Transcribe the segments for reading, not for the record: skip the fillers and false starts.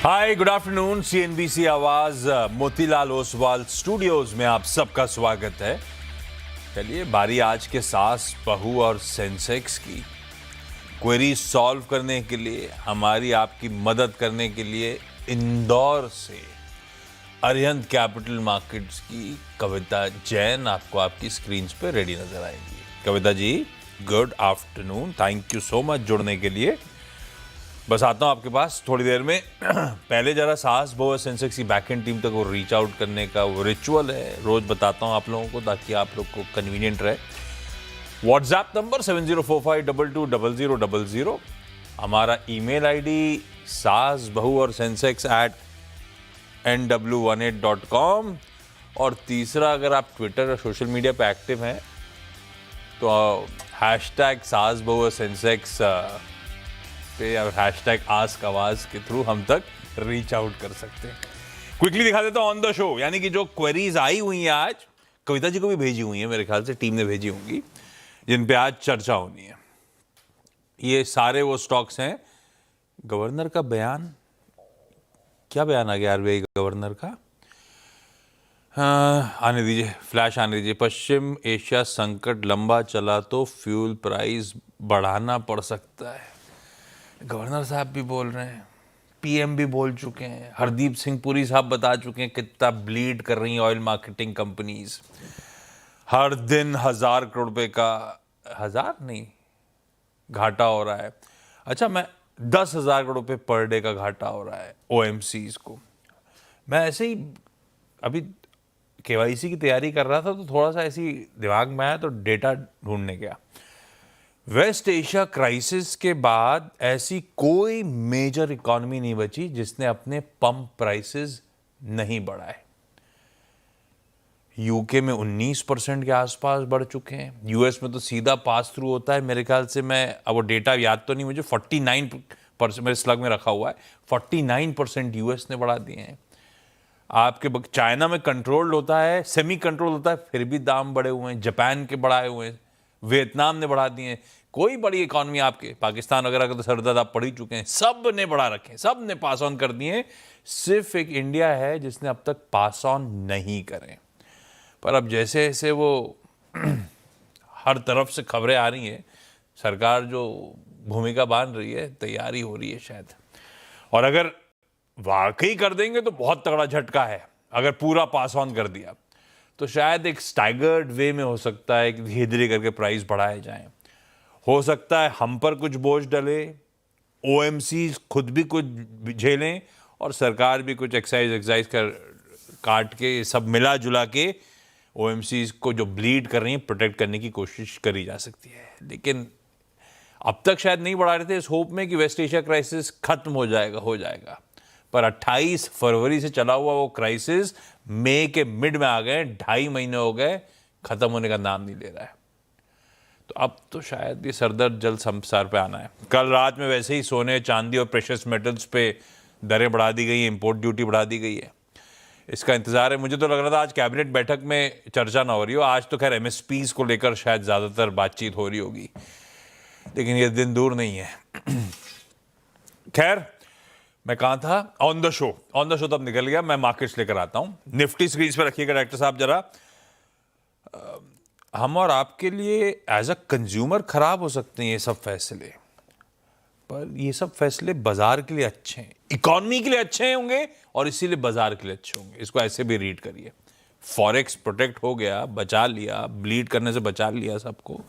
हाय, good afternoon. CNBC आवाज Motilal Oswal studios में आप सबका स्वागत है। चलिए, बारी आज के सास बहू और सेंसेक्स की। क्वेरी सॉल्व करने के लिए, हमारी आपकी मदद करने के लिए इंदौर से अरिहंत कैपिटल मार्केट्स की कविता जैन आपको आपकी स्क्रीन पे रेडी नजर आएगी। Kavita ji, good afternoon. Thank you so much जुड़ने के लिए। बस आता हूँ आपके पास थोड़ी देर में। पहले जरा सास बहू और सेंसेक्स की बैकएंड टीम तक वो रीच आउट करने का वो रिचुअल है, रोज बताता हूँ आप लोगों को ताकि आप लोग को कन्वीनियंट रहे। WhatsApp number 7045220000। हमारा ईमेल आईडी सास बहू और सेंसेक्स @nw18.com। और तीसरा, अगर आप ट्विटर और सोशल मीडिया पे एक्टिव हैं तो हैशटैग सास बहू और सेंसेक्स पे या हैशटैग आस्क आवाज के थ्रू हम तक रीच आउट कर सकते हैं। क्विकली दिखा देता हूं ऑन द शो, यानी कि जो क्वेरीज आई हुई हैं आज, कविता जी को भी भेजी हुई है, मेरे ख्याल से टीम ने भेजी होंगी, जिन पे आज चर्चा होनी है। ये सारे वो स्टॉक्स हैं। गवर्नर का बयान, क्या बयान आ गया आरबीआई गवर्नर का? आने दीजिए, फ्लैश आने दीजिए। पश्चिम एशिया संकट लंबा चला तो फ्यूल प्राइस बढ़ाना पड़ सकता है। गवर्नर साहब भी बोल रहे हैं, पीएम भी बोल चुके हैं, हरदीप सिंह पुरी साहब बता चुके हैं कितना ब्लीड कर रही हैं ऑयल मार्केटिंग कंपनीज। हर दिन 1000 करोड़ रुपए का, 1000 नहीं, घाटा हो रहा है। अच्छा, मैं 10,000 करोड़ रुपए पर डे का घाटा हो रहा है ओएमसीज को। मैं ऐसे ही अभी केवाईसी की तैयारी कर रहा था तो थोड़ा सा ऐसी दिमाग में आया तो डेटा ढूंढने गया। वेस्ट एशिया क्राइसिस के बाद ऐसी कोई मेजर इकॉनमी नहीं बची जिसने अपने पंप प्राइसेस नहीं बढ़ाए। यूके में 19% के आसपास बढ़ चुके हैं। यूएस में तो सीधा पास थ्रू होता है मेरे ख्याल से, मैं अब वो डेटा याद तो नहीं मुझे, 49% मेरे स्लग में रखा हुआ है, 49% यूएस ने बढ़ा दिए हैं। आपके चाइना में कंट्रोल्ड होता है, सेमी कंट्रोल होता है, फिर भी दाम बढ़े हुए हैं। जापान के बढ़ाए हुए हैं, वियतनाम ने बढ़ा दिए हैं। कोई बड़ी इकॉनमी आपके, पाकिस्तान वगैरह का तो सरदर्द आप पढ़ ही चुके हैं, सब ने बढ़ा रखे, सब ने पास ऑन कर दिए। सिर्फ एक इंडिया है जिसने अब तक पास ऑन नहीं करे। पर अब जैसे जैसे वो हर तरफ से खबरें आ रही हैं, सरकार जो भूमिका बांध रही है, तैयारी हो रही है शायद। और अगर वाकई कर देंगे तो बहुत तगड़ा झटका है। अगर पूरा पास ऑन कर दिया तो शायद एक स्टैगर्ड वे में हो सकता है कि धीरे धीरे करके प्राइस बढ़ाए जाएं। हो सकता है हम पर कुछ बोझ डले, ओएमसी खुद भी कुछ झेलें और सरकार भी कुछ एक्साइज कर काट के, सब मिला जुला के ओएमसी को जो ब्लीड कर रही हैं प्रोटेक्ट करने की कोशिश करी जा सकती है। लेकिन अब तक शायद नहीं बढ़ा रहे थे इस होप में कि वेस्ट एशिया क्राइसिस खत्म हो जाएगा। पर 28 फरवरी से चला हुआ वो क्राइसिस मई के मिड में आ गए, 2.5 महीने हो गए, खत्म होने का नाम नहीं ले रहा है। तो अब तो शायद ये सरदर्द जल्द संसार पे आना है। कल रात में वैसे ही सोने, चांदी और प्रेशियस मेटल्स पे दरें बढ़ा दी गई है, इंपोर्ट ड्यूटी बढ़ा दी गई है। इसका इंतजार है। मुझे तो लग रहा था आज कैबिनेट बैठक में चर्चा ना हो रही हो, आज तो खैर एमएसपीज को लेकर शायद ज्यादातर बातचीत हो रही होगी, लेकिन ये दिन दूर नहीं है। खैर, मैं कहाँ था? ऑन द शो तो अब निकल गया। मैं मार्केट्स लेकर आता हूं। निफ्टी स्क्रीन पर रखिएगा डायरेक्टर साहब जरा। हम और आपके लिए एज अ कंज्यूमर खराब हो सकते हैं ये सब फैसले, पर ये सब फैसले बाजार के लिए अच्छे हैं, इकोनॉमी के लिए अच्छे होंगे और इसीलिए बाजार के लिए अच्छे होंगे। इसको ऐसे भी रीड करिए। फॉरेक्स प्रोटेक्ट हो गया, बचा लिया, ब्लीड करने से बचा लिया सबको,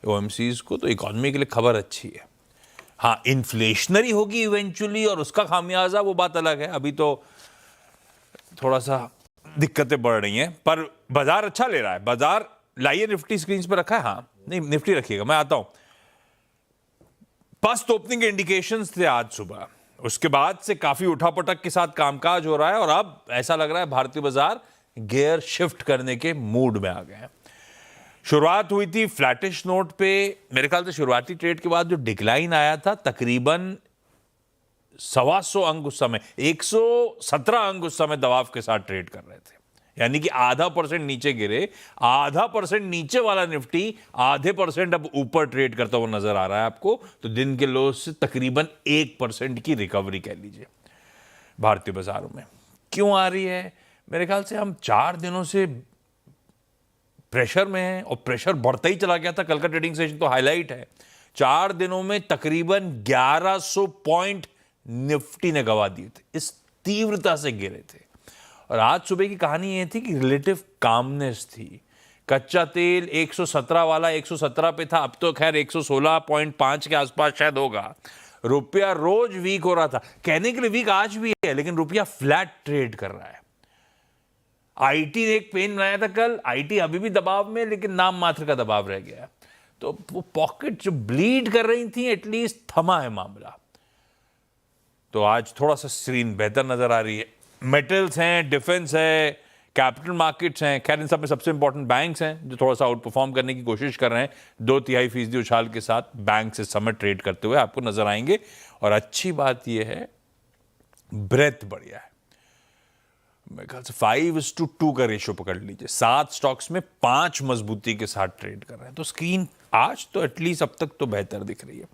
ओएमसीज को, तो इकोनॉमी के लिए खबर अच्छी है। हाँ, इन्फ्लेशनरी होगी इवेंचुअली और उसका खामियाजा वो बात अलग है। अभी तो थोड़ा सा दिक्कतें बढ़ रही हैं, पर बाजार अच्छा ले रहा है। बाजार लाइए, निफ्टी स्क्रीन पर रखा है। हाँ नहीं, निफ्टी रखिएगा, मैं आता हूं। फर्स्ट ओपनिंग के इंडिकेशंस थे आज सुबह, उसके बाद से काफी उठापटक के साथ कामकाज हो रहा है और अब ऐसा लग रहा है भारतीय बाजार गियर शिफ्ट करने के मूड में आ गए हैं। शुरुआत हुई थी फ्लैटिश नोट पे। मेरे ख्याल से शुरुआती ट्रेड के बाद जो डिक्लाइन आया था तकरीबन 125 अंक, उस समय 117 अंक उस समय दबाव के साथ ट्रेड कर रहे थे, यानी कि आधा % नीचे गिरे। आधा % नीचे वाला निफ्टी आधे % अब ऊपर ट्रेड करता हुआ नजर आ रहा है आपको। तो दिन के लो से तकरीबन 1% की रिकवरी कह लीजिए। भारतीय बाजारों में। क्यों आ रही है? मेरे ख्याल से हम 4 दिनों से प्रेशर में हैं और प्रेशर बढ़ता ही चला गया था। कल का ट्रेडिंग सेशन तो हाईलाइट है। 4 दिनों में तकरीबन 1100 पॉइंट निफ्टी ने गवा दिए थे, इस तीव्रता से गिरे थे। और आज सुबह की कहानी ये थी कि रिलेटिव कामनेस थी। कच्चा तेल 117 वाला 117 पे था, अब तो खैर 116.5 के आसपास शायद होगा। रुपया रोज वीक हो रहा था, कहने के लिए वीक आज भी है, लेकिन रुपया फ्लैट ट्रेड कर रहा है। आईटी ने एक पेन बनाया था कल, आईटी अभी भी दबाव में, लेकिन नाम मात्र का दबाव रह गया। तो वो पॉकेट जो ब्लीड कर रही थी एटलीस्ट थमा है मामला। तो आज थोड़ा सा स्क्रीन बेहतर नजर आ रही है। मेटल्स हैं, डिफेंस है, कैपिटल मार्केट्स हैं, खैर इन सब में सबसे इंपॉर्टेंट बैंक्स हैं जो थोड़ा सा आउट परफॉर्म करने की कोशिश कर रहे हैं। 2/3% उछाल के साथ बैंक से समय ट्रेड करते हुए आपको नजर आएंगे। और अच्छी बात यह है, ब्रेथ बढ़िया है। मेरे ख्याल से 5:2 का रेशियो पकड़ लीजिए। 7 स्टॉक्स में 5 मजबूती के साथ ट्रेड कर रहे हैं। तो स्क्रीन आज तो एटलीस्ट अब तक तो बेहतर दिख रही है।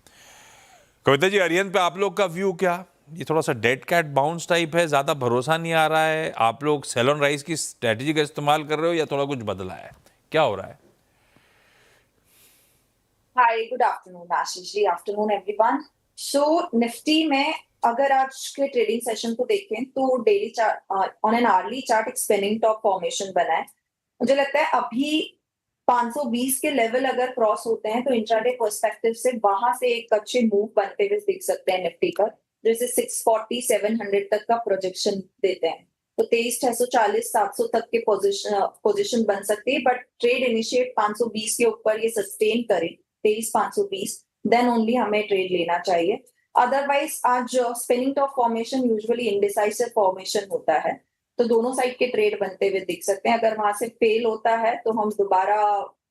कविता जी, अरिहंत पे आप लोग का व्यू क्या? ये थोड़ा सा डेड कैट बाउंस टाइप है, ज्यादा भरोसा नहीं आ रहा है। आप लोग सेल ऑन राइज की स्ट्रेटेजी का इस्तेमाल कर रहे हो या थोड़ा कुछ बदला है? क्या हो रहा है? हाय, good afternoon Ashish ji, afternoon everyone. सो निफ्टी में अगर आज के ट्रेडिंग सेशन को देखें तो daily chart on an hourly chart एक स्पिनिंग टॉप फॉर्मेशन बना है। मुझे लगता है अभी 520 के लेवल अगर क्रॉस होते हैं तो इंट्राडे पर्सपेक्टिव से वहां से एक अच्छे मूव बनते हुए दिख सकते हैं निफ्टी पर, जैसे 640 700 तक का प्रोजेक्शन देते हैं। तो 23,640 700 तक के पोजीशन बन सकती है, बट ट्रेड इनिशिएट 520 के ऊपर ये सस्टेन करे 23,520, देन ओनली हमें ट्रेड लेना चाहिए। अदरवाइज आज spinning top formation usually indecisive formation होता है, तो दोनों साइड के ट्रेड बनते हुए दिख सकते हैं। अगर वहां से फेल होता है तो हम दोबारा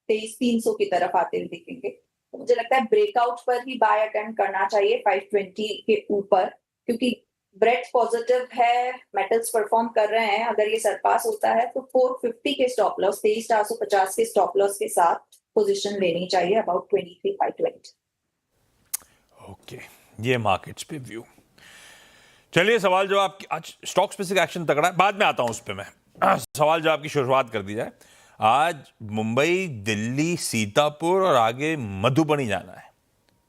23,300 की तरफ आते हुए दिखेंगे। तो मुझे लगता है ब्रेकआउट पर ही बाय अटेम्प्ट करना चाहिए 520 के ऊपर, क्योंकि ब्रेड पॉजिटिव है, मेटल्स परफॉर्म कर रहे हैं। अगर ये सरपास होता है तो 450 के स्टॉप लॉस, 23,450 के स्टॉप लॉस के साथ पोजीशन लेनी चाहिए अबाउट 23,520। ओके, ये मार्केट्स पे व्यू। चलिए, सवाल जवाब आज स्टॉक स्पेसिफिक एक्शन तगड़ा है, बाद में आता हूं उस पे मैं। सवाल जवाब की शुरुआत कर दी जाए। आज मुंबई, दिल्ली, सीतापुर और आगे मधुबनी जाना है।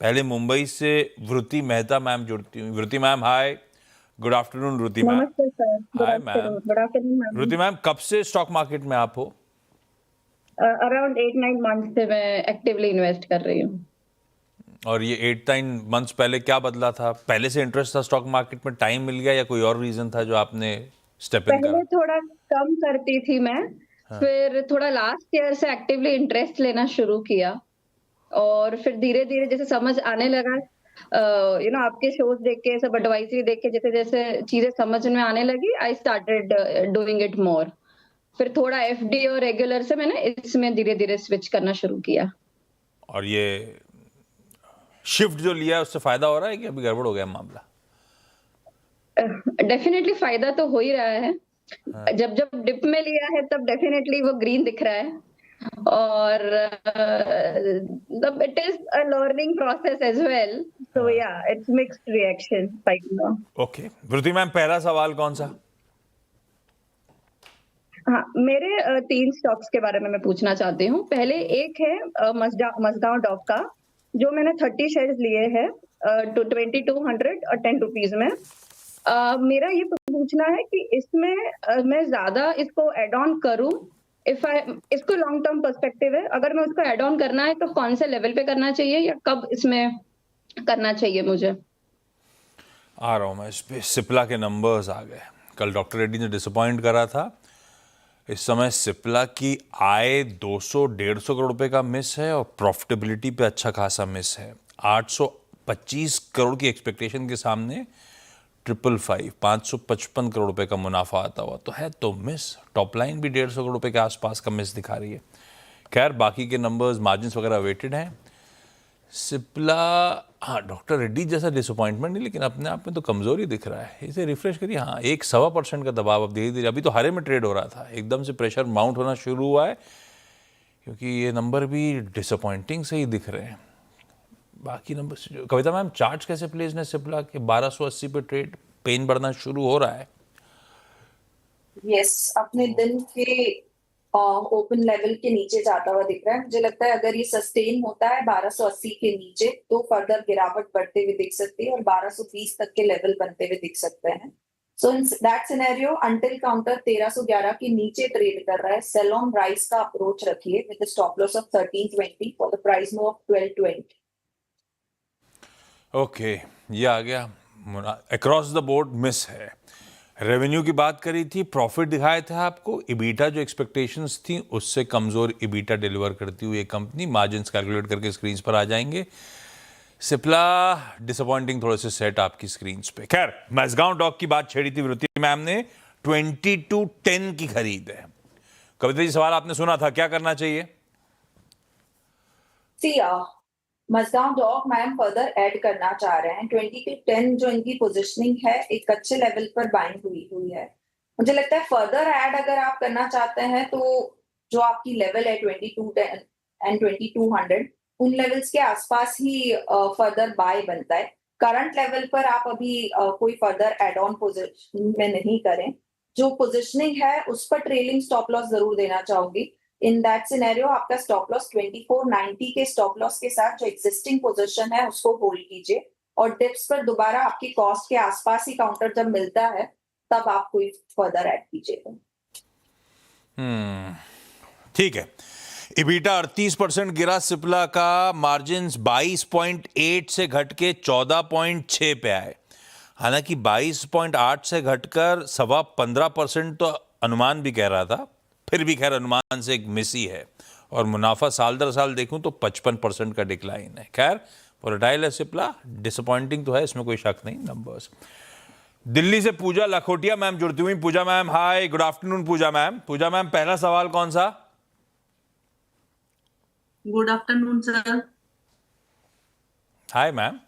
पहले मुंबई से वृति मेहता मैम जुड़ती हुई। वृति मैम, हाय, गुड आफ्टरनून। वृति मैम, नमस्ते sir. Hi ma'am. Good afternoon ma'am. वृति मैम, कब से स्टॉक मार्केट में आप हो? अराउंड 8-9 मंथ से मैं एक्टिवली इन्वेस्ट कर रही हूँ। और ये 8-9 मंथ्स पहले क्या बदला था? पहले से इंटरेस्ट था स्टॉक मार्केट में, टाइम मिल गया, या कोई और रीजन था जो आपने स्टेप इन करा? पहले थोड़ा कम करती थी मैं, फिर थोड़ा लास्ट ईयर से एक्टिवली इंटरेस्ट लेना शुरू किया, और फिर धीरे धीरे जैसे समझ आने लगा, आपके शोज देख के, सब एडवाइजरी देख के, जैसे जैसे चीजें समझ में आने लगी, I started doing it more. फिर थोड़ा एफडी और रेगुलर से मैंने इसमें धीरे धीरे स्विच करना शुरू किया। और ये शिफ्ट जो लिया है उससे फायदा हो रहा है कि अभी गड़बड़ हो गया मामला? डेफिनेटली फायदा तो हो ही रहा है। जब जब डिप में लिया है तब डेफिनेटली वो ग्रीन दिख रहा है, और it is a learning process as well, so yeah it's mixed reaction right now. Okay, Vriti ma'am, पहला सवाल कौन सा? हाँ, मेरे 3 स्टॉक्स के बारे में मैं पूछना चाहती हूँ। पहले एक है मजगांव डॉक का, जो मैंने 30 शेयर्स लिए हैं 2210 रुपीज में। मेरा ये पूछना है कि इसमें मैं ज्यादा इसको एड ऑन करूं, इसको लॉन्ग टर्म पर्सपेक्टिव है, अगर मैं उसको एड ऑन करना है तो कौन से लेवल पे करना चाहिए या कब इसमें करना चाहिए मुझे? आ रहा हूं मैं इस पे। सिप्ला के नंबर्स आ गए। कल डॉक्टर रेड्डी ने डिसअपॉइंट करा था। इस समय सिप्ला की आय 200-150 करोड़ रुपए का मिस है और प्रॉफिटेबिलिटी पे अच्छा खासा मिस है। 825 करोड़ की एक्सपेक्टेशन के सामने 555 करोड़ रुपए का मुनाफा आता हुआ तो है, तो मिस। टॉप लाइन भी 150 करोड़ रुपए के आसपास का मिस दिखा रही है। खैर, बाकी के नंबर्स, मार्जिन्स वगैरह वेटेड हैं। सिप्ला, हाँ, डॉक्टर रेड्डी जैसा डिसअपॉइंटमेंट नहीं, लेकिन अपने आप में तो कमजोरी दिख रहा है। इसे रिफ्रेश करिए। हाँ, 1.25% का दबाव अब धीरे धीरे, अभी तो हरे में ट्रेड हो रहा था, एकदम से प्रेशर माउंट होना शुरू हुआ है, क्योंकि ये नंबर भी डिसअपॉइंटिंग से ही दिख रहे हैं। बाकी नंबर, कविता मैम, चार्ट्स कैसे प्लेस ने सिप्ला के 1280 पे ट्रेड? पेन बढ़ना शुरू हो रहा है? यस, अपने दिन के ओपन लेवल के नीचे जाता हुआ दिख रहा है। मुझे लगता है अगर ये सस्टेन होता है 1280 के नीचे तो फर्दर गिरावट बढ़ते हुए दिख सकती है और 1220 तक के लेवल बनते हुए दिख सकते हैं। So in that scenario until counter 1311 के नीचे ट्रेड कर रहा है, सेल ऑन राइज का अप्रोच रखिए with stop loss of 1320 for the price move of 1220। Okay, ये आ गया। अक्रॉस द बोर्ड मिस है। रेवेन्यू की बात करी थी, प्रॉफिट दिखाया था आपको, इबीटा जो एक्सपेक्टेशंस थी उससे कमजोर इबीटा डिलीवर करती हुई कंपनी। मार्जिन्स कैलकुलेट करके स्क्रीन पर आ जाएंगे। सिप्ला डिसअपॉइंटिंग थोड़े से सेट आपकी स्क्रीन पे। खैर, मैसगांव डॉक की बात छेड़ी थी वृत्ति मैम ने, 2210 की खरीद है। कविता जी, सवाल आपने सुना था, क्या करना चाहिए? Mazagon dock ma'am further add करना चाह रहे हैं। 2210 जो इनकी पोजीशनिंग है एक अच्छे लेवल पर बाइंग हुई है। मुझे लगता है फर्दर ऐड अगर आप करना चाहते हैं तो जो आपकी लेवल है 2210 एंड 2200 उन लेवल्स के आसपास ही फर्दर बाय बनता है। करंट लेवल पर आप अभी कोई फर्दर एड ऑन पोजीशन में नहीं करें। जो पोजीशनिंग है उस पर ट्रेलिंग स्टॉप लॉस जरूर देना चाहूंगी। इन दैट सिनेरियो आपका स्टॉप लॉस 2490 के स्टॉप लॉस के साथ जो एग्जिस्टिंग पोजीशन है उसको होल्ड कीजिए और डिप्स पर दोबारा आपकी कॉस्ट के आसपास ही काउंटर जब मिलता है तब आप कोई फर्दर ऐड कीजिएगा। ठीक है। इबीटा 38% गिरा सिप्ला का, मार्जिन 22.8 से घट के 14.6 पे आए। हालांकि 22.8 से घटकर 15% तो अनुमान भी कह रहा था, फिर भी खैर अनुमान से एक मिस ही है। और मुनाफा साल दर साल देखूं तो 55% का डिक्लाइन है। खैर, वोलेटाइल है सिप्ला, डिसअपॉइंटिंग तो है, इसमें कोई शक नहीं। नंबर्स। दिल्ली से पूजा लखोटिया मैम जुड़ती हुई। पूजा मैम, हाय, गुड आफ्टरनून पूजा मैम। पूजा मैम, पहला सवाल कौन सा? Good afternoon sir. Hi ma'am.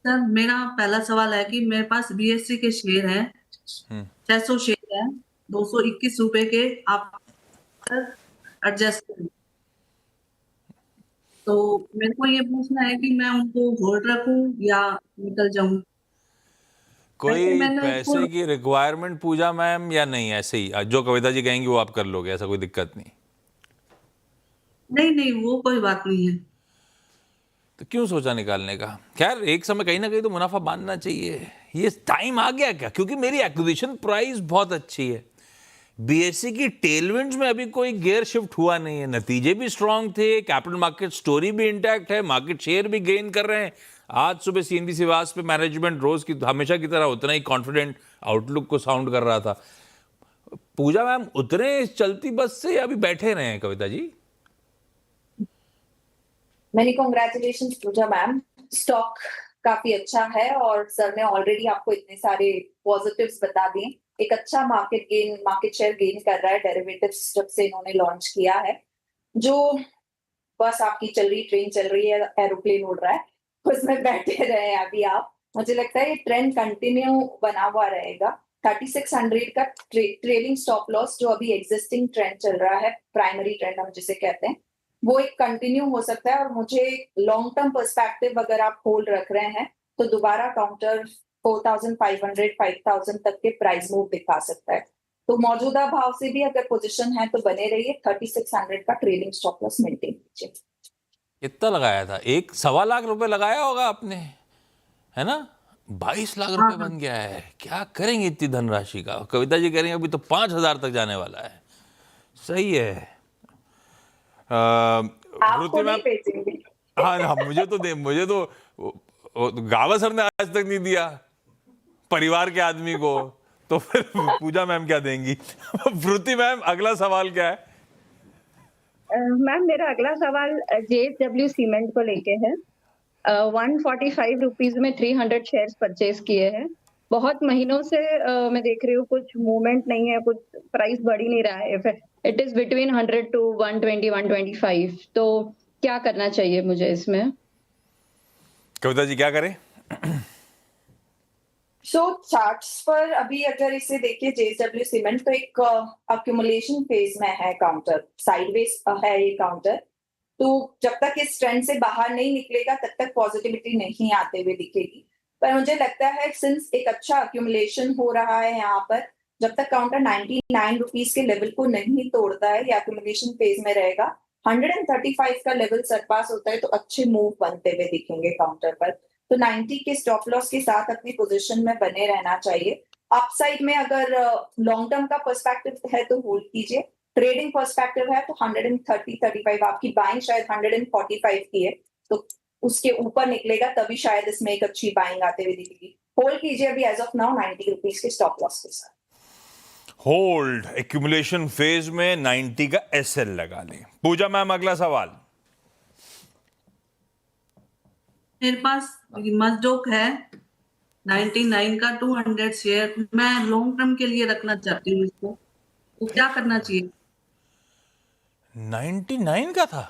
Sir, मेरा पहला सवाल है कि मेरे पास बीएससी के शेयर हैं, 600 शेयर हैं, 221 रुपए के। आप एडजस्ट करें तो मेरे को ये पूछना है कि मैं उनको होल्ड रखूं या निकल जाऊं। कोई मैंने पैसे की रिक्वायरमेंट पूजा मैम या नहीं? ऐसे ही जो कविता जी कहेंगी वो आप कर लोगे, ऐसा कोई दिक्कत नहीं? नहीं, वो कोई बात नहीं है। तो क्यों सोचा निकालने का? खैर, एक समय कहीं ना कहीं तो मुनाफा बांधना चाहिए। ये टाइम आ गया क्या? क्योंकि मेरी एक्विजिशन प्राइस बहुत अच्छी है। बीएससी की टेलविंड्स में अभी कोई गियर शिफ्ट हुआ नहीं है, नतीजे भी स्ट्रांग थे, कैपिटल मार्केट स्टोरी भी इंटैक्ट है, मार्केट शेयर भी गेन कर रहे हैं। आज सुबह सीएनबीसी वास पे मैनेजमेंट रोज की हमेशा की तरह उतना ही कॉन्फिडेंट आउटलुक को साउंड कर रहा था। पूजा मैम, उतरे इस चलती बस से या अभी बैठे रहे हैं? कविता जी, मेनी कॉन्ग्रेचुलेशंस पूजा मैम। स्टॉक काफी अच्छा है और सर ने ऑलरेडी आपको इतने सारे पॉजिटिव्स बता दिए। एक अच्छा मार्केट शेयर गेन कर रहा है डेरिवेटिव्स जब से इन्होंने लॉन्च किया है। जो बस आपकी चल रही ट्रेन चल रही है, एरोप्लेन उड़ रहा है, उसमें बैठे रहे अभी आप। मुझे लगता है ये ट्रेंड कंटिन्यू बना हुआ रहेगा। 3600 का ट्रेलिंग स्टॉप लॉस जो अभी एग्जिस्टिंग ट्रेंड चल रहा है, प्राइमरी ट्रेंड हम जिसे कहते हैं, वो एक कंटिन्यू हो सकता है। और मुझे लॉन्ग टर्म पर्सपेक्टिव अगर आप होल्ड रख रहे हैं तो दोबारा काउंटर 4500 5000 तक के प्राइस मूव दिखा सकता है। तो मौजूदा भाव से भी अगर पोजीशन है तो बने रहिए। 3600 का ट्रेलिंग स्टॉप लॉस मेंटेन कीजिए। कितना लगाया था? 1.25 लाख रुपए लगाया होगा आपने, है ना? 22 लाख रुपए बन गया है। क्या करेंगे इतनी धनराशि का? कविता जी कह रही है अभी तो 5000 तक जाने वाला है। सही है। आपको नहीं बेचेंगे। हाँ, मुझे तो गावा सर ने आज तक नहीं दिया परिवार के आदमी को, तो फिर पूजा मैम क्या देंगी? वृत्ति मैम, अगला सवाल क्या है? मैम, मेरा अगला सवाल जेएसडब्ल्यू सीमेंट को लेके है। 145 रुपीज में 300 शेयर्स परचेज किए हैं। बहुत महीनों से मैं देख रही हूँ कुछ मूवमेंट नहीं है, कुछ प्राइस बढ़ ही नहीं रहा है। It is between 100 to 120 125। तो क्या करना चाहिए मुझे इसमें? कविता जी क्या करें? चार्ट्स पर अभी अगर इसे देखिए जेएसडब्ल्यू सीमेंट तो एक अक्यूमुलेशन फेज में है, काउंटर साइडवेज है ये काउंटर। तो जब तक इस ट्रेंड से बाहर नहीं निकलेगा तब तक पॉजिटिविटी नहीं आते हुए दिखेगी। पर मुझे लगता है सिंस एक अच्छा अक्यूमुलेशन हो रहा है यहाँ पर, जब तक काउंटर 99 रुपीज के लेवल को नहीं तोड़ता है या अक्यूमुलेशन फेज में रहेगा, 135 का लेवल सरपास होता है तो अच्छे मूव बनते हुए दिखेंगे काउंटर पर। तो 90 के स्टॉप लॉस के साथ अपनी पोजीशन में बने रहना चाहिए। अपसाइड में अगर लॉन्ग टर्म का पर्सपेक्टिव है तो होल्ड कीजिए, ट्रेडिंग पर्सपेक्टिव है तो 135 आपकी बाइंग शायद 145 की है, तो उसके ऊपर निकलेगा तभी शायद इसमें एक अच्छी बाइंग आते हुए दिखेगी। होल्ड कीजिए अभी एज ऑफ नाउ 90 रुपीज के स्टॉप लॉस के साथ। होल्ड, एक्यूमुलेशन फेज में 90 का एसएल लगा लें। पूजा मैम, अगला सवाल। मेरे पास मजदोक है 99 का 200 शेयर, मैं लॉन्ग टर्म के लिए रखना चाहती हूँ इसको, तो क्या करना चाहिए? 99 का था?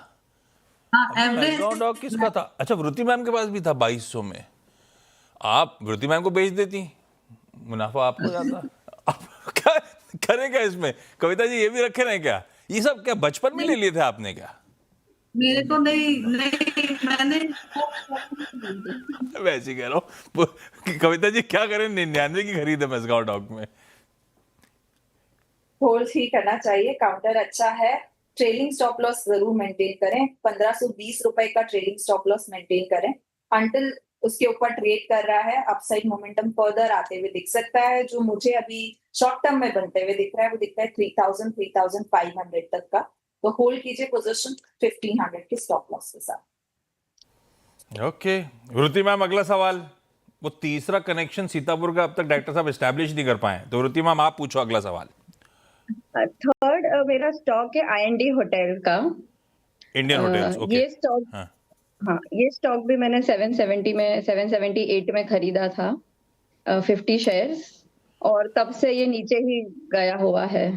हाँ, एवरेज स्टॉक किसका था? अच्छा, वृत्ति मैम के पास भी था 2200 में। आप वृत्ति मैम को बेच देती, मुनाफा आपको जाता। आप क्या करें क्या इसमें? कविता जी, ये भी रखे रहे क्या? ये सब क्या बचपन में ले लिए थे आपने क्या? मेरे को नहीं मैंने वैसे ही कह रहा हूँ। कविता जी, क्या करें? 99 की खरीद है मस्गांव डॉक में। होल्ड ही करना चाहिए, काउंटर अच्छा है। ट्रेलिंग स्टॉप लॉस जरूर मेंटेन करें, 1520 रुपए का ट्रेलिंग स्टॉप लॉस मेंटेन करें अंटिल उसके ऊपर ट्रेड कर रहा है। अपसाइड मोमेंटम फर्दर आते हुए दिख सकता है। जो मुझे अभी शॉर्ट टर्म में बनते हुए दिख रहा है वो दिखता है 3500 तक का, तो होल्ड कीजिए पोजीशन 1500 के स्टॉप लॉस के साथ। ओके, वृत्ति मैम, अगला सवाल। वो तीसरा कनेक्शन सीतापुर का अब तक डॉक्टर साहब एस्टैब्लिश नहीं कर पाए, तो वृत्ति मैम आप पूछो अगला सवाल। थर्ड मेरा स्टॉक है IND होटल का, इंडियन होटल्स। ओके, ये स्टॉक, हाँ ये स्टॉक भी मैंने 778 में खरीदा था 50 शेयर्स, और तब से ये नीचे ही गया हुआ है।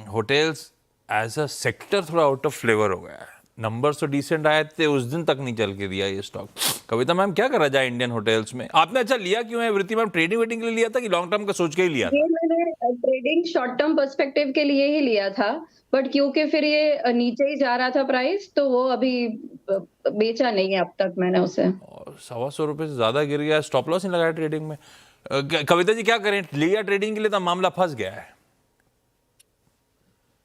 होटल्स एज अ सेक्टर थोड़ा आउट ऑफ फ्लेवर हो गया है। नंबर्स तो डिसेंट आए थे, उस दिन तक नहीं चल के दिया ये स्टॉक। कविता मैम, क्या करा जाए इंडियन होटल्स में? आपने अच्छा लिया क्यों है वृत्ति मैम? ट्रेडिंग वेटिंग के लिए लिया था कि लॉन्ग टर्म का सोच के ही लिया था? ये मैंने ट्रेडिंग शॉर्ट टर्म पर्सपेक्टिव के लिए ही लिया था, बट क्योंकि फिर ये नीचे ही जा रहा था प्राइस, तो वो अभी बेचा नहीं है अब तक मैंने उसे। और 125 रुपये से ज्यादा गिर गया, स्टॉप लॉस नहीं लगाया ट्रेडिंग में। कविता जी, क्या करें? लिया ट्रेडिंग के लिए तो मामला फंस गया है।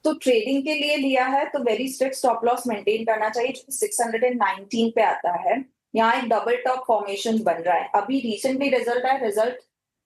तो ट्रेडिंग के लिए लिया है तो very strict stop loss maintain करना चाहिए, जो 619 पे आता है। यहाँ एक डबल टॉप फॉर्मेशन बन रहा है। अभी रिसेंटली रिजल्ट आया, रिजल्ट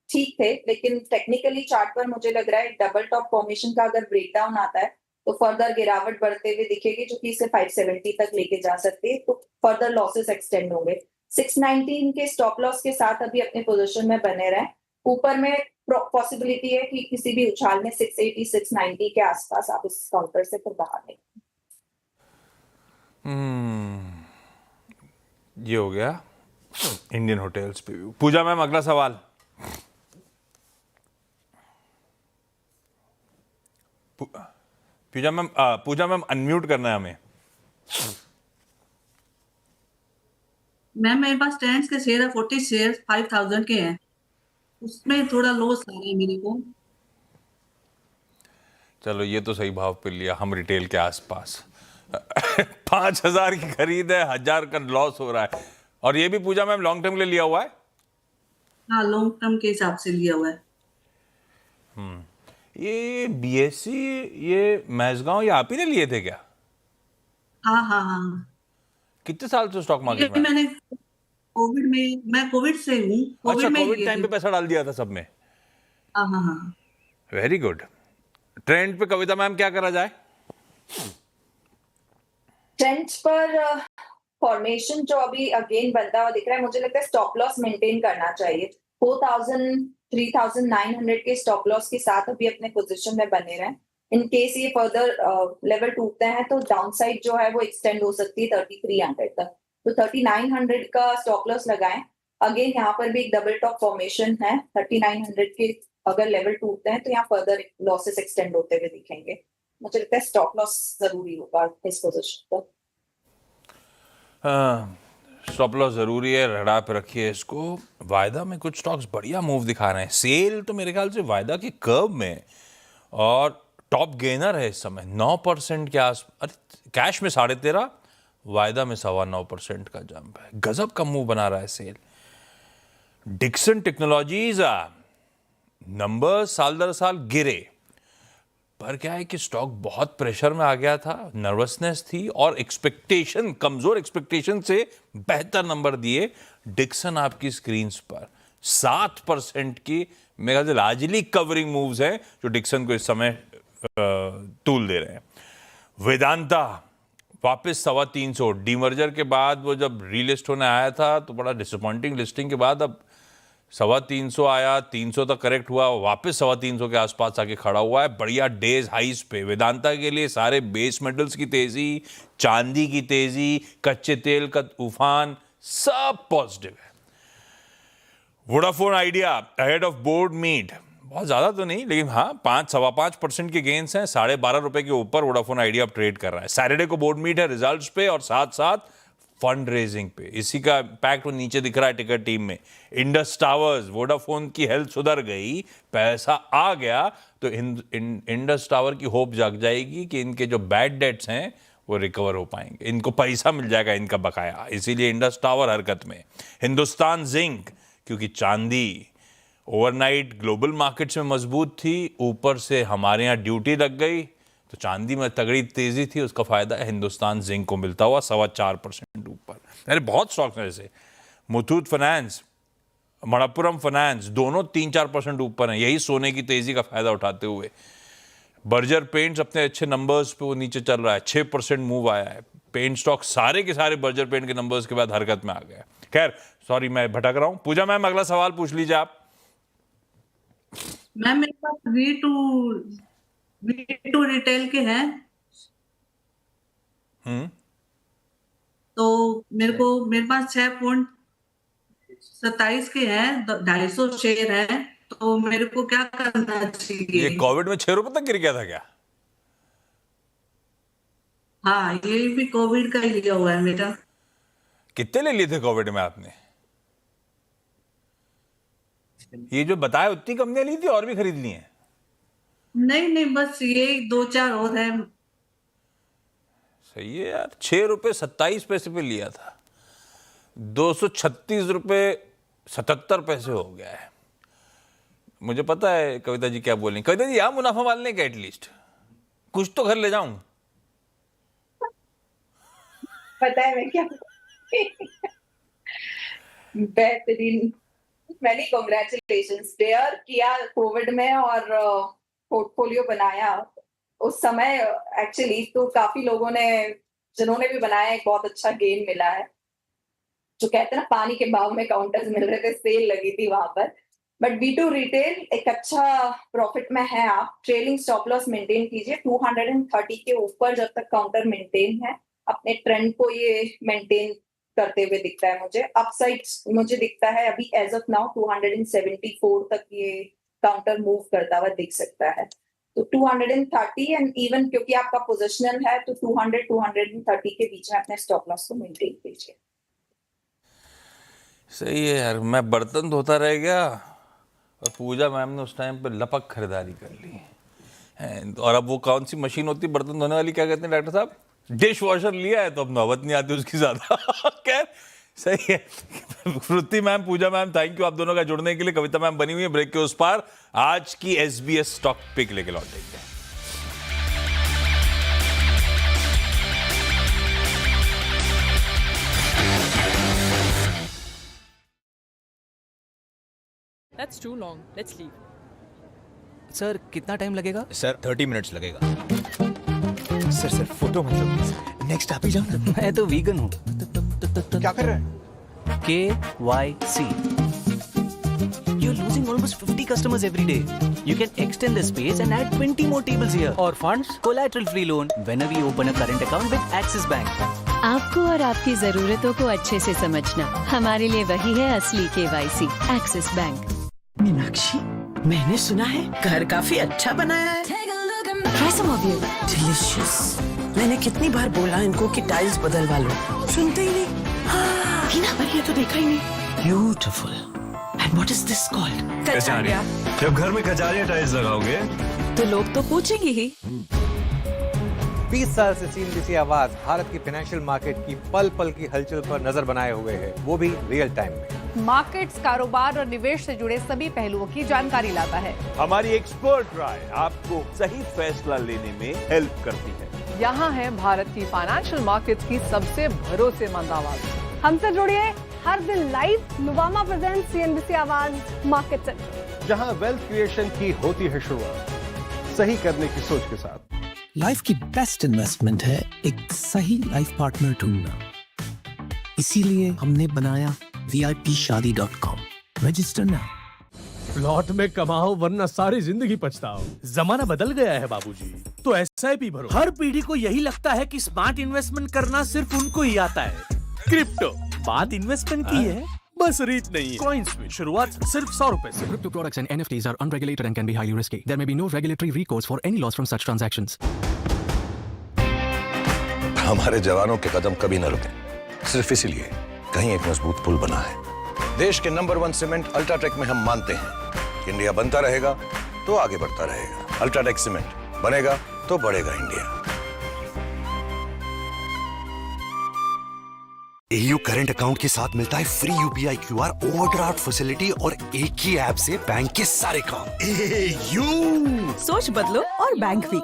ठीक थे, लेकिन टेक्निकली चार्ट पर मुझे लग रहा है डबल टॉप फॉर्मेशन का अगर ब्रेकडाउन आता है तो फर्दर गिरावट बढ़ते हुए दिखेगी, जो कि इसे 570 तक लेके जा सकती है, तो फर्दर लॉसेस एक्सटेंड होंगे। 619 के स्टॉप लॉस के साथ अभी अपने पोजीशन में बने रहें। ऊपर में पॉसिबिलिटी है कि किसी भी उछाल में 680 690 के आसपास आप इस काउंटर से फिर बाहर निकलें। ये हो गया इंडियन होटल्स पे। पूजा मैम, अगला सवाल। पूजा मैम अनम्यूट करना है हमें। मैम मेरे पास टेंस के शेयर है, 40 शेयर 5000 के हैं, उसमें थोड़ा लॉस आ रहा है मेरे को। चलो, ये तो सही भाव पे लिया हम, रिटेल के आसपास। 5000 की खरीद है, 1000 का लॉस हो रहा है। और ये भी पूजा मैम लॉन्ग टर्म के लिए लिया हुआ है? हाँ, लॉन्ग टर्म के हिसाब से लिया हुआ है। ये BSE, ये मैसगांव, ये आप ही ने लिए थे क्या? हाँ हाँ हाँ, कितने साल से स्टॉक मार्केट ये में? मैंने कोविड में, मैं कोविड से हूँ, अच्छा, में कोविड लिए टाइम थे। पे पैसा डाल दिया था सब में। हाँ हाँ हाँ, वेरी गुड। ट्रेंड पे कविता मैम क्या करा जाए? ट्रेंड्स पर फॉर्मेशन जो अभी अगेन बनता हुआ दिख रहा है, मुझे लगता है स्टॉप लॉस मेंटेन करना चाहिए। 4000 3900 के स्टॉप लॉस के साथ अभी अपने पोजीशन में बने रहें। इन केस ये फर्दर लेवल टूटते हैं तो डाउनसाइड जो है वो एक्सटेंड हो सकती है 3300 तक, तो 3900 का स्टॉप लॉस लगाएं। अगेन यहाँ पर भी एक डबल टॉप फॉर्मेशन है, 3900 के अगर लेवल टूटते हैं तो यहाँ फर्दर लॉसेस एक्सटेंड होते हुए दिखेंगे। मुझे लगता है स्टॉप लॉस जरूरी होगा इस पोजीशन पर। स्टॉप लॉस जरूरी है, रडा पे रखिए इसको। वायदा में कुछ स्टॉक्स बढ़िया मूव दिखा रहे हैं। सेल तो मेरे ख्याल से वायदा के कर्व में और टॉप गेनर है इस समय 9% के आस। अरे कैश में 13.5%, वायदा में 9.25% का जंप है। गजब का मूव बना रहा है सेल। डिक्सन टेक्नोलॉजीज नंबर साल दर साल गिरे, पर क्या है कि स्टॉक बहुत प्रेशर में आ गया था, नर्वसनेस थी और एक्सपेक्टेशन, कमजोर एक्सपेक्टेशन से बेहतर नंबर दिए डिक्सन आपकी स्क्रीन पर। 7% की मेरे ख्याल से लार्जली कवरिंग मूव्स हैं जो डिक्सन को इस समय तूल दे रहे हैं। वेदांता वापस 325, डीमर्जर के बाद वो जब रीलिस्ट होने आया था तो बड़ा डिसअपॉइंटिंग लिस्टिंग के बाद अब 325 आया, 300 तक करेक्ट हुआ, वापस 325 के आसपास आके खड़ा हुआ है बढ़िया डेज हाइस पे। वेदांता के लिए सारे बेस मेटल्स की तेजी, चांदी की तेजी, कच्चे तेल का तूफान सब पॉजिटिव है। Vodafone Idea ahead of board meet, बहुत ज्यादा तो नहीं लेकिन हाँ 5-5.25% के गेंस हैं, 12.5 रुपए के ऊपर वोडाफोन आइडिया अब ट्रेड कर रहा है। सैटरडे को बोर्ड मीट है रिजल्ट्स पे और साथ साथ फंड रेजिंग पे, इसी का इम्पैक्ट नीचे दिख रहा है टिकट टीम में। इंडस टावर्स, वोडाफोन की हेल्थ सुधर गई, पैसा आ गया तो इंडस टावर की होप जाग जाएगी कि इनके जो बैड डेट्स हैं वो रिकवर हो पाएंगे, इनको पैसा मिल जाएगा इनका बकाया, इसीलिए इंडस टावर हरकत में। हिंदुस्तान जिंक, क्योंकि चांदी ओवरनाइट ग्लोबल मार्केट्स में मजबूत थी, ऊपर से हमारे यहाँ ड्यूटी लग गई तो चांदी में तगड़ी तेजी थी, उसका फायदा हिंदुस्तान जिंक को मिलता हुआ 4.25% ऊपर। अरे बहुत स्टॉक्स हैं जैसे मुथूट फाइनेंस, मणप्पुरम फाइनेंस, दोनों 3-4% ऊपर हैं, यही सोने की तेजी का फायदा उठाते हुए। बर्जर पेंट्स अपने अच्छे नंबर्स पे वो नीचे चल रहा है, 6% मूव आया है। पेंट स्टॉक सारे के सारे बर्जर पेंट के नंबर्स के बाद हरकत में आ गया। खैर सॉरी मैं भटक रहा हूं। पूजा मैम अगला सवाल पूछ लीजिए आप। मैम मेरे पास V2 रिटेल के हैं, तो मेरे पास 6.27 के हैं, 250 शेयर हैं, तो मेरे को क्या करना चाहिए? ये कोविड में 6 रुपए तक गिर गया था क्या? हाँ ये भी कोविड का ही लिया हुआ है मेरा। कितने ले लिए थे कोविड में आपने? ये जो बताया उतनी कंपनियां ली थी और भी खरीद ली हैं? नहीं बस ये 2-4 और है। सही है यार, 6 रुपए 27 पैसे पे लिया था, 236 रुपए 77 पैसे हो गया है। मुझे पता है कविता जी क्या बोलेंगी। कविता जी यहाँ मुनाफा वालने का एटलीस्ट कुछ तो घर ले जाऊं। पता है मैं क्या बेहतरीन, मैंने कॉन्ग्रेचुलेशंस डेयर किया कोविड में और पोर्टफोलियो बनाया उस समय एक्चुअली, तो काफी लोगों ने जिन्होंने भी बनाया एक बहुत अच्छा गेन मिला है। जो कहते हैं ना पानी के भाव में काउंटर्स मिल रहे थे, सेल लगी थी वहां पर। बट V2 रिटेल एक अच्छा प्रॉफिट में है। आप ट्रेलिंग स्टॉप लॉस मेंटेन कीजिए 230 के ऊपर, जब तक काउंटर मेंटेन है अपने ट्रेंड को ये मेंटेन करते हुए दिखता है मुझे। अपसाइड मुझे दिखता है अभी एज ऑफ नाउ 274 तक ये काउंटर मूव करता हुआ दिख सकता है। तो 230 एंड इवन क्योंकि आपका पोजिशनल है तो 200-230 के बीच में अपने स्टॉप लॉस को मेंटेन कीजिए। सही है यार, मैं बर्तन धोता रह गया और पूजा मैम ने उस टाइम पे लपक खरीदारी कर ली। और अब वो कौन सी मशीन होती है बर्तन धोने वाली, क्या कहते हैं डॉक्टर साहब, डिश वॉशर लिया है, तो अब नौबत नहीं आती उसकी ज्यादा। खैर सही है। Shruti ma'am, Pooja ma'am, thank you आप दोनों का जुड़ने के लिए। कविता मैम बनी हुई है ब्रेक के उस पार। आज की SBS स्टॉक पिक लेके लौटेंगे। That's too long. Let's leave. Sir कितना टाइम लगेगा? सर 30 मिनट्स लगेगा। सर फोटो मतलब नेक्स्ट आप ही जाओ ना। मैं तो वीगन हूँ। क्या कर रहे हैं? KYC. You're losing almost 50 customers every day. You can extend the space and add 20 more tables here. Or funds, collateral free loan whenever you open a current account with Axis Bank. आपको और आपकी जरूरतों को अच्छे से समझना हमारे लिए वही है असली KYC, एक्सिस बैंक। मीनाक्षी, मैंने सुना है घर काफी अच्छा बनाया है। Try some of you. Delicious. मैंने कितनी बार बोला इनको कि टाइल्स बदलवा लो, सुनते ही नहीं। हाँ, बिना पर ये तो देखा ही नहीं। Beautiful. And what is this called? Kacharia. जब घर में कचारिया टाइल्स लगाओगे तो लोग तो पूछेंगे ही। 20 साल से CNBC आवाज भारत की फाइनेंशियल मार्केट की पल पल की हलचल पर नजर बनाए हुए है, वो भी रियल टाइम में। मार्केट्स, कारोबार और निवेश से जुड़े सभी पहलुओं की जानकारी लाता है। हमारी एक्सपर्ट राय आपको सही फैसला लेने में हेल्प करती है। यहाँ है भारत की फाइनेंशियल मार्केट्स की सबसे भरोसेमंद आवाज। हमसे जुड़िए हर दिन लाइव। नुवामा प्रेजेंट्स सीएनबीसी आवाज मार्केट सेंटर, जहां वेल्थ क्रिएशन की होती है शुरुआत सही करने की सोच के साथ। लाइफ की बेस्ट इन्वेस्टमेंट है एक सही लाइफ पार्टनर ढूंढना। इसीलिए हमने बनाया VIPShadi.com। रजिस्टर ना। प्लॉट में कमाओ वरना सारी जिंदगी पछताओ। जमाना बदल गया है बाबूजी, तो SIP भरो। हर पीढ़ी को यही लगता है कि स्मार्ट इन्वेस्टमेंट करना सिर्फ उनको ही आता है। क्रिप्टो बात इन्वेस्टमेंट की है, बस रीच नहीं है। कॉइन्स में शुरुआत सिर्फ 100 रुपए से। Crypto products and NFTs are unregulated and can be highly risky. There may be no regulatory recourse for any loss from such transactions. हमारे जवानों के कदम कभी न रुके, सिर्फ इसीलिए कहीं एक मजबूत पुल बना है। देश के नंबर 1 सीमेंट अल्ट्राटेक में हम मानते हैं इंडिया बनता रहेगा तो आगे बढ़ता रहेगा। अल्ट्राटेक सीमेंट बनेगा तो बढ़ेगा इंडिया। AU करंट अकाउंट के साथ मिलता है free UPI QR overdraft facility और एक ही ऐप से बैंक के सारे काम। AU सोच बदलो और बैंक भी।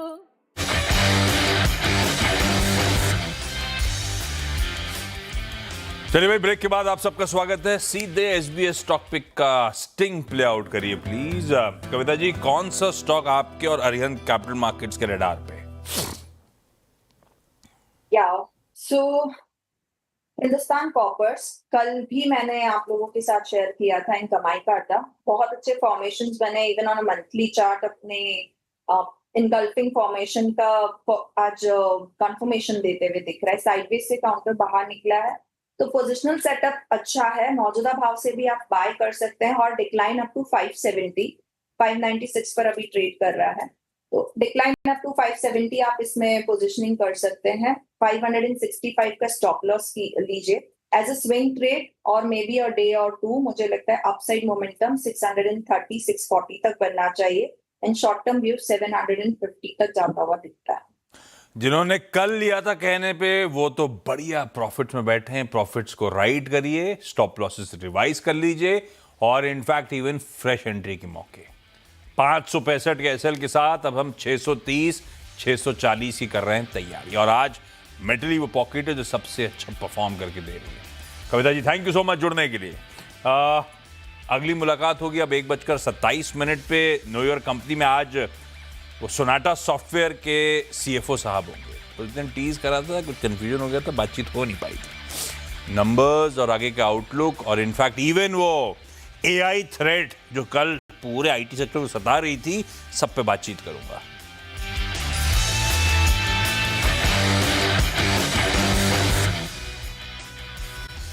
चलिए भाई, ब्रेक के बाद आप सबका स्वागत है। सीधे SBS स्टॉक पिक का स्टिंग प्ले आउट करिए प्लीज। कविता जी, कौन सा स्टॉक आपके और अरिहंत कैपिटल मार्केट्स के रडार पे? सो हिंदुस्तान कॉपर्स कल भी मैंने आप लोगों के साथ शेयर किया था इन कमाई का अड्डा। बहुत अच्छे फॉर्मेशंस बने, even on a monthly chart अपने इनगल्फिंग फॉर्मेशन का आज कंफर्मेशन देते हुए दिख रहा है। साइडवेज से काउंटर बाहर निकला है, तो पोजिशनल सेटअप अच्छा है। मौजूदा भाव से भी आप बाय कर सकते हैं और डिक्लाइन अप टू 570, 596 पर अभी ट्रेड कर रहा है, तो डिक्लाइन अप टू 570 आप इसमें पोजीशनिंग कर सकते हैं। 565 का स्टॉप लॉस लीजिए एज अ स्विंग ट्रेड, और मे बी अ डे और टू मुझे लगता है अपसाइड मोमेंटम 630, 640 तक बनना चाहिए। एंड शॉर्ट टर्म व्यू 750 तक जाता हुआ दिखता है। जिन्होंने कल लिया था कहने पे, वो तो बढ़िया प्रॉफिट्स में बैठे हैं। प्रॉफिट्स को राइट करिए, स्टॉप लॉसेस रिवाइज कर लीजिए, और इनफैक्ट इवन फ्रेश एंट्री के मौके 565 के एसएल के साथ अब हम 630, 640 ही कर रहे हैं तैयारी। और आज मेटली वो पॉकेट है जो सबसे अच्छा परफॉर्म करके दे रही है। Kavita ji, thank you so much जुड़ने के लिए। अगली मुलाकात होगी अब 1:27 पे न्यूयॉर्क कंपनी में। आज वो सोनाटा सॉफ्टवेयर के CFO साहब होंगे। उस दिन टीज करा था, कुछ कंफ्यूजन हो गया था, बातचीत हो नहीं पाई थी। नंबर्स और आगे का आउटलुक, और इनफैक्ट इवन वो AI थ्रेट जो कल पूरे IT सेक्टर को सता रही थी, सब पे बातचीत करूंगा।